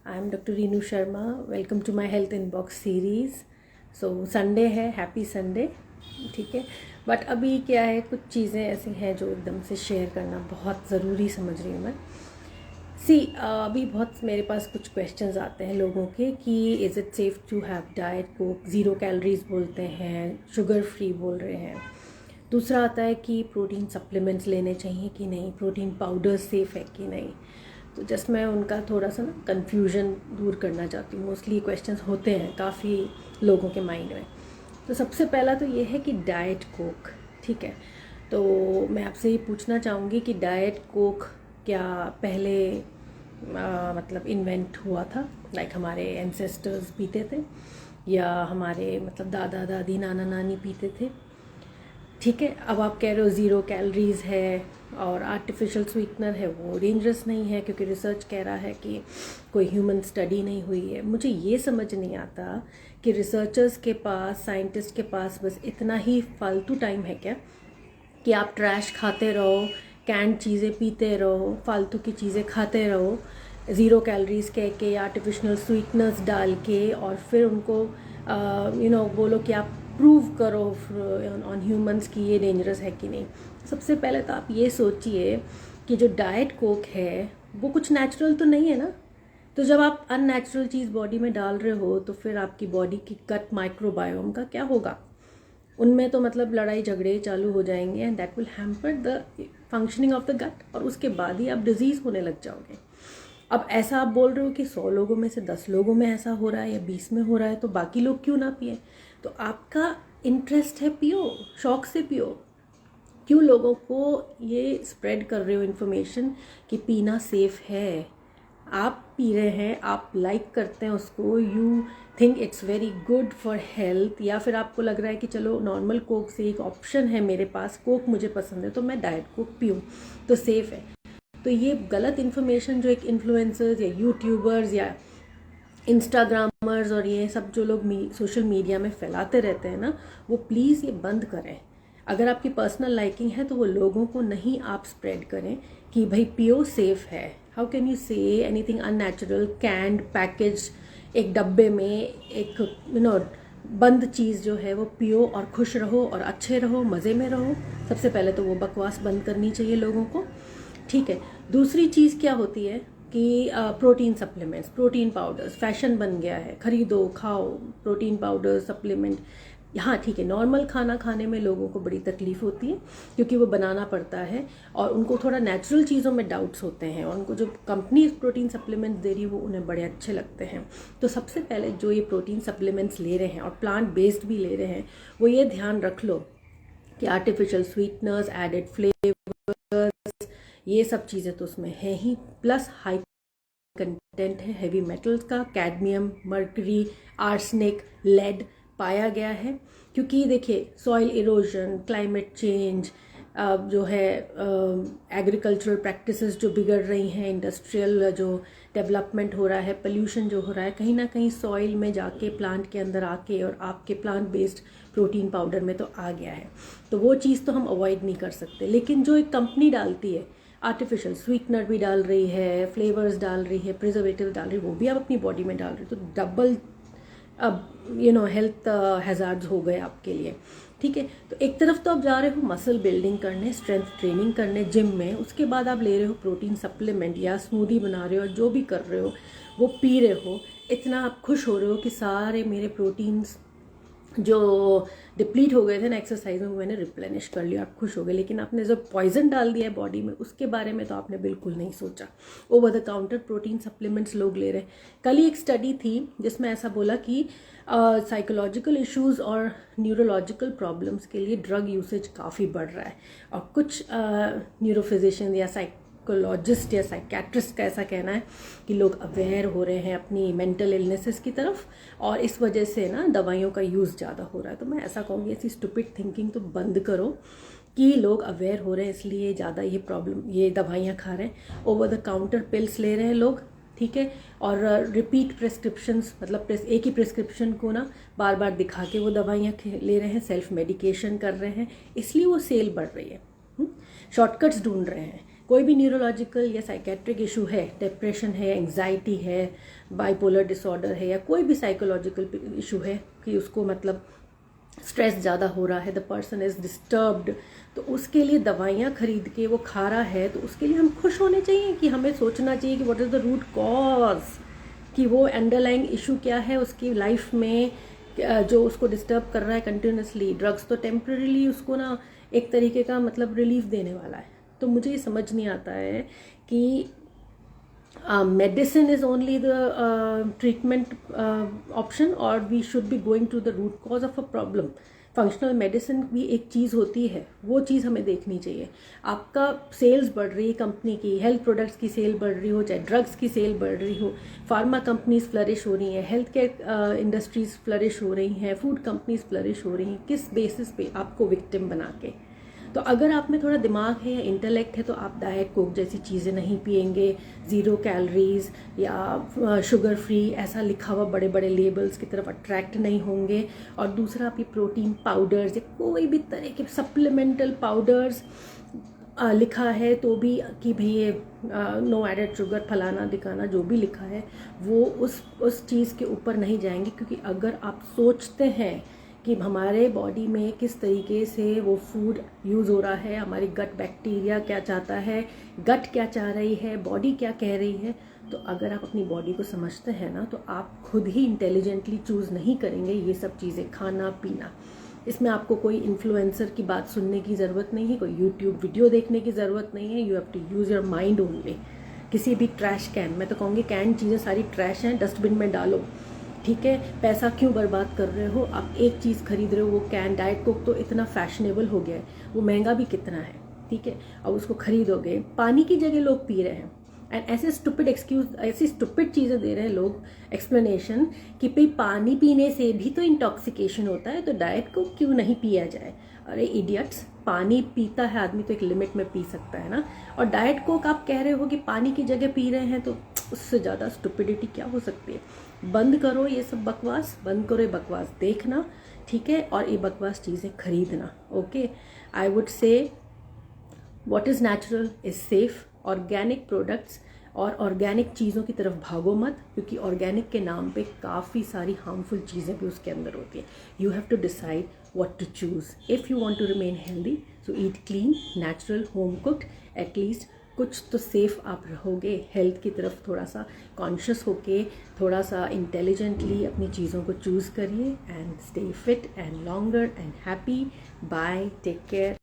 I am doctor Rinu Sharma. Welcome to my health inbox series. So Sunday है, happy Sunday. ठीक है, but अभी क्या है, कुछ चीज़ें ऐसी हैं जो एकदम से शेयर करना बहुत ज़रूरी समझ रही हूँ मैं। अभी बहुत मेरे पास कुछ क्वेश्चंस आते हैं लोगों के कि is it safe to have diet coke, zero calories बोलते हैं, शुगर फ्री बोल रहे हैं। दूसरा आता है कि प्रोटीन सप्लीमेंट्स लेने चाहिए कि नहीं, प्रोटीन पाउडर सेफ़ है कि नहीं। तो जस्ट मैं उनका थोड़ा सा ना कन्फ्यूजन दूर करना चाहती हूँ। मोस्टली क्वेश्चंस होते हैं काफ़ी लोगों के माइंड में। तो सबसे पहला तो ये है कि डाइट कोक, ठीक है, तो मैं आपसे ये पूछना चाहूँगी कि डाइट कोक क्या पहले मतलब इन्वेंट हुआ था, लाइक हमारे एंसेस्टर्स पीते थे, या हमारे मतलब दादा दादी नाना नानी पीते थे। ठीक है, अब आप कह रहे हो ज़ीरो कैलोरीज़ है और आर्टिफिशियल स्वीटनर है, वो डेंजरस नहीं है क्योंकि रिसर्च कह रहा है कि कोई ह्यूमन स्टडी नहीं हुई है। मुझे ये समझ नहीं आता कि रिसर्चर्स के पास, साइंटिस्ट के पास बस इतना ही फालतू टाइम है क्या कि आप ट्रैश खाते रहो, कैंड चीज़ें पीते रहो, फालतू की चीज़ें खाते रहो, ज़ीरो कैलोरीज़ कह के या आर्टिफिशियल स्वीटनर्स डाल के, और फिर उनको बोलो कि आप प्रूव करो ऑन ह्यूमंस कि ये डेंजरस है कि नहीं। सबसे पहले तो आप ये सोचिए कि जो डाइट कोक है वो कुछ नेचुरल तो नहीं है ना। तो जब आप अननेचुरल चीज़ बॉडी में डाल रहे हो तो फिर आपकी बॉडी की गट माइक्रोबायोम का क्या होगा? उनमें तो मतलब लड़ाई झगड़े चालू हो जाएंगे and that will hamper the functioning of the gut, और उसके बाद ही आप डिजीज़ होने लग जाओगे। अब ऐसा आप बोल रहे हो कि 100 लोगों में से 10 लोगों में ऐसा हो रहा है या 20 में हो रहा है, तो बाकी लोग क्यों ना पिए? तो आपका इंटरेस्ट है, पियो, शौक से पियो। क्यों लोगों को ये स्प्रेड कर रहे हो इन्फॉर्मेशन कि पीना सेफ है? आप पी रहे हैं, आप लाइक करते हैं उसको, you think it's very good for health, या फिर आपको लग रहा है कि चलो नॉर्मल कोक से एक ऑप्शन है मेरे पास, कोक मुझे पसंद है तो मैं डाइट कोक पीऊँ तो सेफ है। तो ये गलत इन्फॉर्मेशन जो एक इन्फ्लुएंसर्स या यूट्यूबर्स या इंस्टाग्रामर्स और ये सब जो लोग सोशल मीडिया में फैलाते रहते हैं ना, वो प्लीज़ ये बंद करें। अगर आपकी पर्सनल लाइकिंग है तो वो लोगों को नहीं आप स्प्रेड करें कि भाई पियो, सेफ है। How can you say anything unnatural, canned, package, एक डब्बे में एक बंद चीज़ जो है वो पियो और खुश रहो और अच्छे रहो, मज़े में रहो। सबसे पहले तो वो बकवास बंद करनी चाहिए लोगों को। ठीक है, दूसरी चीज़ क्या होती है कि protein supplements, protein powders fashion बन गया है, खरीदो खाओ प्रोटीन पाउडर सप्लीमेंट। हाँ ठीक है, नॉर्मल खाना खाने में लोगों को बड़ी तकलीफ होती है क्योंकि वो बनाना पड़ता है और उनको थोड़ा नेचुरल चीज़ों में डाउट्स होते हैं, और उनको जो कंपनी प्रोटीन सप्लीमेंट्स दे रही है वो उन्हें बड़े अच्छे लगते हैं। तो सबसे पहले जो ये प्रोटीन सप्लीमेंट्स ले रहे हैं और प्लांट बेस्ड भी ले रहे हैं, वो ये ध्यान रख लो कि आर्टिफिशियल स्वीटनर्स, एडेड फ्लेवर्स, ये सब चीज़ें तो उसमें है ही, प्लस हाई कंटेंट है हेवी मेटल्स का, कैडमियम, मर्करी, आर्सेनिक, लेड पाया गया है। क्योंकि देखिए सॉइल इरोजन, क्लाइमेट चेंज, जो है एग्रीकल्चरल प्रैक्टिसेस जो बिगड़ रही हैं, इंडस्ट्रियल जो डेवलपमेंट हो रहा है, पोल्यूशन जो हो रहा है, कहीं ना कहीं सॉइल में जाके प्लांट के अंदर आके और आपके प्लांट बेस्ड प्रोटीन पाउडर में तो आ गया है। तो वो चीज़ तो हम अवॉइड नहीं कर सकते, लेकिन जो एक कंपनी डालती है, आर्टिफिशियल स्वीटनर भी डाल रही है, फ्लेवर्स डाल रही है, प्रिजर्वेटिव डाल रही है, वो भी आप अपनी बॉडी में डाल रही है, तो डबल अब हेल्थ हैजार्ड्स हो गए आपके लिए। ठीक है, तो एक तरफ तो आप जा रहे हो मसल बिल्डिंग करने, स्ट्रेंथ ट्रेनिंग करने जिम में, उसके बाद आप ले रहे हो प्रोटीन सप्लीमेंट या स्मूदी बना रहे हो, जो भी कर रहे हो वो पी रहे हो, इतना आप खुश हो रहे हो कि सारे मेरे प्रोटीन्स जो डिप्लीट हो गए थे ना एक्सरसाइज में वो मैंने रिप्लेनिश कर लिया, आप खुश हो गए। लेकिन आपने जो पॉइजन डाल दिया है बॉडी में उसके बारे में तो आपने बिल्कुल नहीं सोचा। Over the counter protein supplements लोग ले रहे हैं। कल ही एक स्टडी थी जिसमें ऐसा बोला कि साइकोलॉजिकल इश्यूज और न्यूरोलॉजिकल प्रॉब्लम्स के लिए ड्रग यूसेज काफ़ी बढ़ रहा है, और कुछ न्यूरोफिजिशियन या साइकोलॉजिस्ट या साइकेट्रिस्ट का ऐसा कहना है कि लोग अवेयर हो रहे हैं अपनी मेंटल इलनेसेस की तरफ, और इस वजह से ना दवाइयों का यूज़ ज़्यादा हो रहा है। तो मैं ऐसा कहूँगी ऐसी स्टूपिड थिंकिंग तो बंद करो कि लोग अवेयर हो रहे हैं इसलिए ज़्यादा ये प्रॉब्लम, ये दवाइयाँ खा रहे हैं, ओवर द काउंटर पिल्स ले रहे हैं लोग। ठीक है, और रिपीट प्रेस्क्रिप्शंस, मतलब एक ही प्रेस्क्रिप्शन को ना बार बार दिखा के वो दवाइयाँ ले रहे हैं, सेल्फ मेडिकेशन कर रहे हैं, इसलिए वो सेल बढ़ रही है। शॉर्टकट्स ढूंढ रहे हैं, कोई भी न्यूरोलॉजिकल या साइकेट्रिक इशू है, डिप्रेशन है, एंग्जाइटी है, बाइपोलर डिसऑर्डर है, या कोई भी साइकोलॉजिकल इशू है कि उसको मतलब स्ट्रेस ज़्यादा हो रहा है, द पर्सन इज़ डिस्टर्ब्ड, तो उसके लिए दवाइयाँ खरीद के वो खा रहा है, तो उसके लिए हम खुश होने चाहिए कि हमें सोचना चाहिए कि what is the root cause, कि वो अंडरलाइंग इशू क्या है उसकी लाइफ में जो उसको डिस्टर्ब कर रहा है कंटिन्यूसली। ड्रग्स तो टेम्पररीली उसको ना एक तरीके का मतलब रिलीफ देने वाला है। तो मुझे ये समझ नहीं आता है कि medicine is only the treatment option, or we should be going to the root cause of a problem. Functional medicine भी एक चीज़ होती है, वो चीज़ हमें देखनी चाहिए। आपका सेल्स बढ़ रही है कंपनी की, हेल्थ प्रोडक्ट्स की सेल बढ़ रही हो, चाहे ड्रग्स की सेल बढ़ रही हो, फार्मा कंपनीज फ्लरिश हो रही हैं, हेल्थ केयर इंडस्ट्रीज फ्लरिश हो रही हैं, फूड कंपनीज फ्लरिश हो रही हैं, किस बेसिस पे? आपको विक्टिम बना के। तो अगर आप में थोड़ा दिमाग है या इंटेलेक्ट है तो आप डाइट कोक जैसी चीज़ें नहीं पिएंगे, ज़ीरो कैलोरीज या शुगर फ्री ऐसा लिखा हुआ बड़े बड़े लेबल्स की तरफ अट्रैक्ट नहीं होंगे। और दूसरा, आप ये प्रोटीन पाउडर्स या कोई भी तरह के सप्लीमेंटल पाउडर्स लिखा है तो भी कि भाई ये नो एडेड शुगर फलाना दिखाना, जो भी लिखा है वो उस चीज़ के ऊपर नहीं जाएंगे। क्योंकि अगर आप सोचते हैं कि हमारे बॉडी में किस तरीके से वो फूड यूज़ हो रहा है, हमारी गट बैक्टीरिया क्या चाहता है, गट क्या चाह रही है, बॉडी क्या कह रही है, तो अगर आप अपनी बॉडी को समझते हैं ना, तो आप खुद ही इंटेलिजेंटली चूज़ नहीं करेंगे ये सब चीज़ें खाना पीना। इसमें आपको कोई इन्फ्लुएंसर की बात सुनने की ज़रूरत नहीं है, कोई यूट्यूब वीडियो देखने की ज़रूरत नहीं है। You have to use your mind only. किसी भी ट्रैश कैन, मैं तो कहूँगी कैन चीज़ें सारी ट्रैश हैं, डस्टबिन में डालो, ठीक है। पैसा क्यों बर्बाद कर रहे हो? आप एक चीज़ खरीद रहे हो, वो कैन। डाइट कोक तो इतना फैशनेबल हो गया है, वो महंगा भी कितना है, ठीक है। अब उसको खरीदोगे, पानी की जगह लोग पी रहे हैं। एंड ऐसे स्टूपिड एक्सक्यूज, ऐसी स्टूपिड चीज़ें दे रहे हैं लोग एक्सप्लेनेशन कि भाई पानी पीने से भी तो इंटॉक्सिकेशन होता है, तो डाइट कोक क्यों नहीं पिया जाए। अरे इडियट्स, पानी पीता है आदमी तो एक लिमिट में पी सकता है ना। और डाइट कोक आप कह रहे हो कि पानी की जगह पी रहे हैं, तो उससे ज़्यादा स्टुपिडिटी क्या हो सकती है। बंद करो ये सब बकवास, बंद करो ये बकवास देखना, ठीक है, और ये बकवास चीज़ें खरीदना। Okay, I would say what is natural is safe. Organic products और ऑर्गेनिक चीज़ों की तरफ भागो मत, क्योंकि ऑर्गेनिक के नाम पे काफ़ी सारी हार्मफुल चीज़ें भी उसके अंदर होती हैं। You have to decide what to choose. If you want to remain healthy, so eat clean, natural, home cooked. At least कुछ तो सेफ आप रहोगे। हेल्थ की तरफ थोड़ा सा कॉन्शियस होके, थोड़ा सा इंटेलिजेंटली अपनी चीज़ों को चूज़ करिए। And stay fit and longer and happy. Bye, take care.